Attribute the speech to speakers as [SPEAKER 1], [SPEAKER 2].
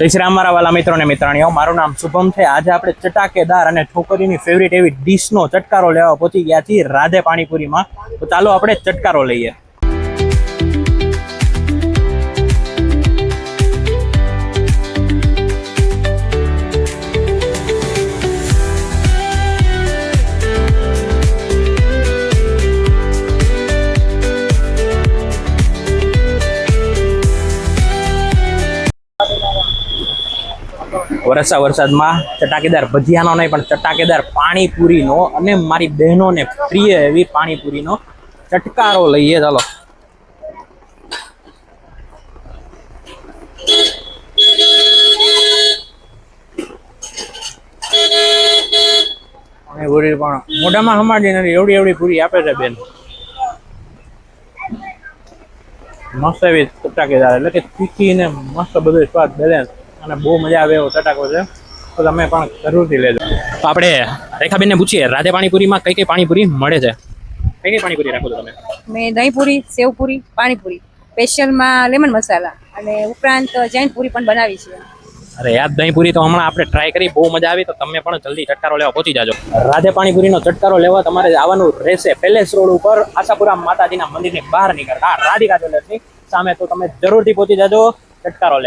[SPEAKER 1] જય શ્રી રામ મારા વાલા મિત્રો ને મિત્રાણીઓ, મારું નામ શુભમ છે। આજે આપણે ચટાકેદાર અને છોકરીની ફેવરિટ એવી ડીશનો ચટકારો લેવા પહોંચી ગયા છીએ રાધે પાણીપુરીમાં। તો ચાલો આપણે ચટકારો લઈએ। વરસાદમાં ચટાકેદાર ભજીયાનો નહીં પણ ચટાકેદાર પાણીપુરીનો અને મારી બહેનોને પ્રિય એવી પાણીપુરીનો ચટકારો લઈએ। ચાલો પાણીપુરી પણ મોઢામાં હમાડી નથી, એવડી એવડી પૂરી આપે છે બેન। મસ્ત એવી ચટાકેદાર, એટલે કે તીખી ને મસ્ત બધું સ્વાદ બેલેન્સ અને બહુ મજા આવે એવો ચટાકો છે, તો તમે પણ જરૂરથી લેજો। તો આપણે રેખાબેનને પૂછીએ રાધે પાણીપુરીમાં કઈ કઈ પાણીપુરી મળે છે? કઈ કઈ પાણીપુરી રાખો છો તમે?
[SPEAKER 2] મેં દહીંપુરી, સેવપુરી, પાણીપુરી, સ્પેશિયલમાં લેમન મસાલા અને ઉપરાંત જૈન પૂરી પણ બનાવી છે।
[SPEAKER 1] અરે યાદ, દહીંપુરી તો હમણાં આપણે ટ્રાય કરી, બહુ મજા આવી। તો તમે પણ જલ્દી ચટકારો લેવા પહોંચી જાજો। રાધે પાણીપુરીનો ચટકારો લેવા તમારે આવવાનું રહેશે પેલેસ રોડ ઉપર આશાપુરા માતાજીના મંદિરની બહાર નીકળતા રાધિકા જ્વેલર્સની સામે। તો તમે જરૂરથી પહોંચી જાજો ચટકારો લેવા।